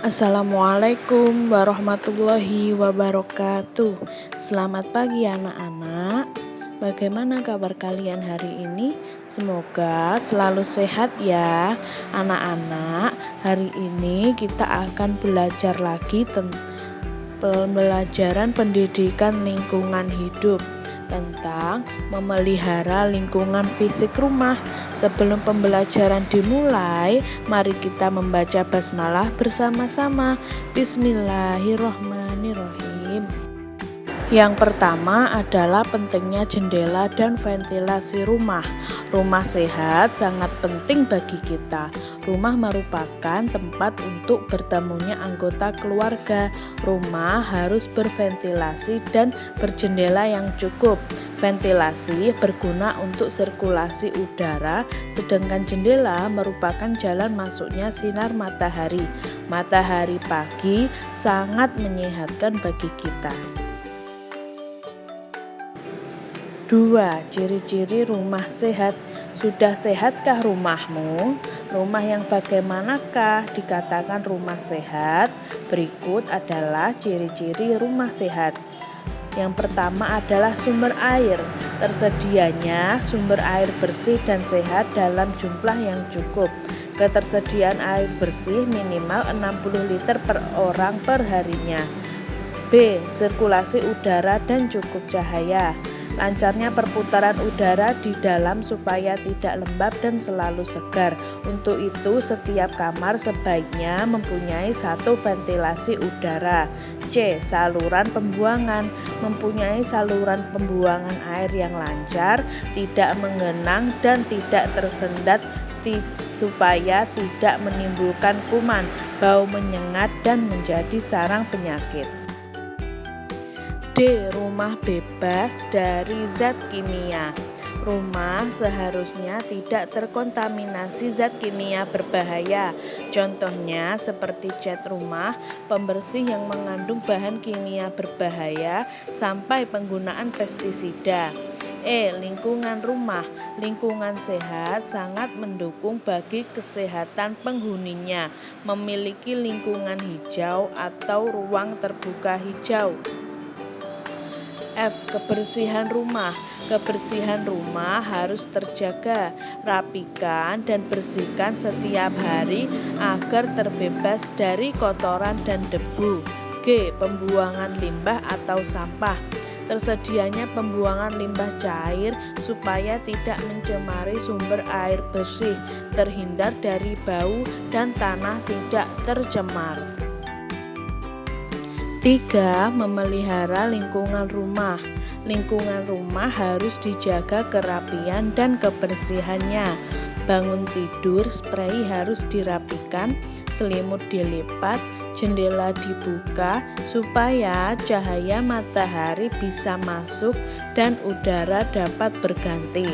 Assalamualaikum warahmatullahi wabarakatuh. Selamat pagi anak-anak. Bagaimana kabar kalian hari ini? Semoga selalu sehat ya. Anak-anak, hari ini kita akan belajar lagi tentang pembelajaran pendidikan lingkungan hidup tentang memelihara lingkungan fisik rumah. Sebelum pembelajaran dimulai, mari kita membaca basmalah bersama-sama. Bismillahirrahmanirrahim. Yang pertama adalah pentingnya jendela dan ventilasi rumah. Rumah sehat sangat penting bagi kita. Rumah merupakan tempat untuk bertemunya anggota keluarga. Rumah harus berventilasi dan berjendela yang cukup. Ventilasi berguna untuk sirkulasi udara, sedangkan jendela merupakan jalan masuknya sinar matahari. Matahari pagi sangat menyehatkan bagi kita. 2. Ciri-ciri rumah sehat. Sudah sehatkah rumahmu? Rumah yang bagaimanakah dikatakan rumah sehat? Berikut adalah ciri-ciri rumah sehat. Yang pertama adalah sumber air. Tersedianya sumber air bersih dan sehat dalam jumlah yang cukup. Ketersediaan air bersih minimal 60 liter per orang per harinya. B. Sirkulasi udara dan cukup cahaya. Lancarnya perputaran udara di dalam supaya tidak lembab dan selalu segar. Untuk itu setiap kamar sebaiknya mempunyai satu ventilasi udara. C. Saluran pembuangan. Mempunyai saluran pembuangan air yang lancar, tidak menggenang dan tidak tersendat supaya tidak menimbulkan kuman, bau menyengat dan menjadi sarang penyakit. D. Rumah bebas dari zat kimia. Rumah seharusnya tidak terkontaminasi zat kimia berbahaya. Contohnya seperti cat rumah, pembersih yang mengandung bahan kimia berbahaya, sampai penggunaan pestisida. E. Lingkungan rumah. Lingkungan sehat sangat mendukung bagi kesehatan penghuninya. Memiliki lingkungan hijau atau ruang terbuka hijau. F. Kebersihan rumah. Kebersihan rumah harus terjaga, rapikan dan bersihkan setiap hari agar terbebas dari kotoran dan debu. G. Pembuangan limbah atau sampah. Tersedianya pembuangan limbah cair supaya tidak mencemari sumber air bersih, terhindar dari bau dan tanah tidak tercemar. 3. Memelihara lingkungan rumah. Lingkungan rumah harus dijaga kerapian dan kebersihannya. Bangun tidur, spray harus dirapikan, selimut dilipat, jendela dibuka supaya cahaya matahari bisa masuk dan udara dapat berganti.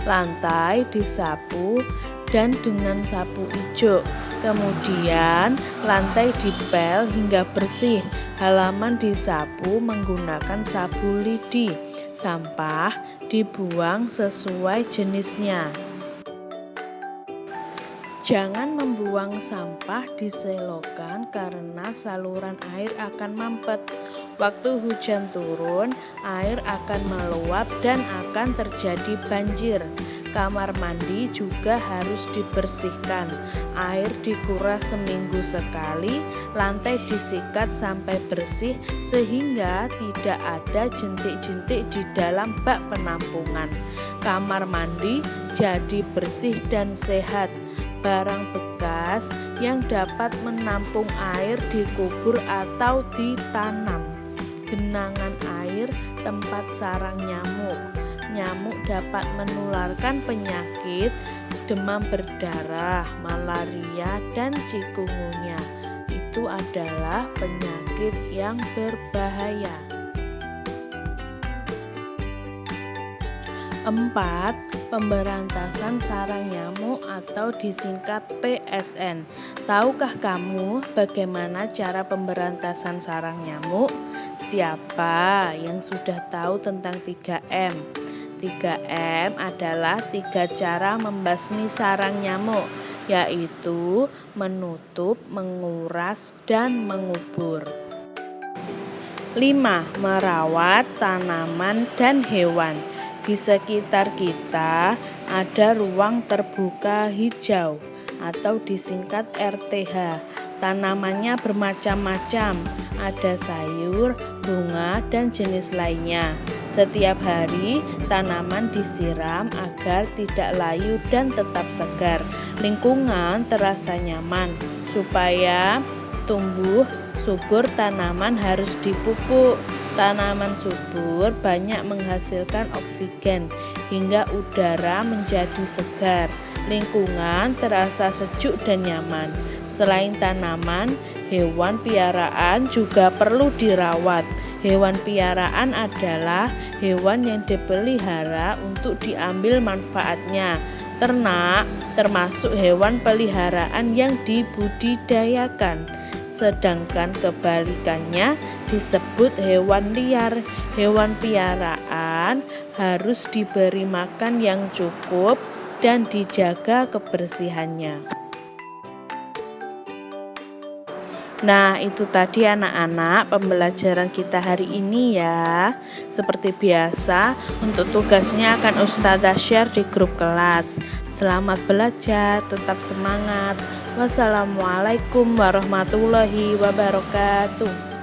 Lantai disapu dan dengan sapu ijuk. Kemudian lantai dipel hingga bersih. Halaman disapu menggunakan sapu lidi. Sampah dibuang sesuai jenisnya. Jangan membuang sampah di selokan karena saluran air akan mampet. Waktu hujan turun, air akan meluap dan akan terjadi banjir. Kamar mandi juga harus dibersihkan. Air dikuras seminggu sekali, lantai disikat sampai bersih sehingga tidak ada jentik-jentik di dalam bak penampungan. Kamar mandi jadi bersih dan sehat. Barang bekas yang dapat menampung air dikubur atau ditanam. Genangan air tempat sarang nyamuk. Nyamuk dapat menularkan penyakit demam berdarah, malaria, dan chikungunya. Itu adalah penyakit yang berbahaya. 4. Pemberantasan sarang nyamuk atau disingkat PSN. Tahukah kamu bagaimana cara pemberantasan sarang nyamuk? Siapa yang sudah tahu tentang 3M? 3M adalah 3 cara membasmi sarang nyamuk. yaitu menutup, menguras, dan mengubur. 5. Merawat tanaman dan hewan. Di sekitar kita ada ruang terbuka hijau atau disingkat RTH. Tanamannya bermacam-macam, ada sayur, bunga, dan jenis lainnya. Setiap hari tanaman disiram agar tidak layu dan tetap segar. Lingkungan terasa nyaman. Supaya tumbuh subur, tanaman harus dipupuk. Tanaman subur banyak menghasilkan oksigen hingga udara menjadi segar. Lingkungan terasa sejuk dan nyaman. Selain tanaman, hewan piaraan juga perlu dirawat. Hewan piaraan adalah hewan yang dipelihara untuk diambil manfaatnya. Ternak termasuk hewan peliharaan yang dibudidayakan. Sedangkan kebalikannya disebut hewan liar. Hewan piaraan harus diberi makan yang cukup dan dijaga kebersihannya. Nah, itu tadi anak-anak pembelajaran kita hari ini ya. Seperti biasa, untuk tugasnya akan Ustazah share di grup kelas. Selamat belajar, tetap semangat. Wassalamualaikum warahmatullahi wabarakatuh.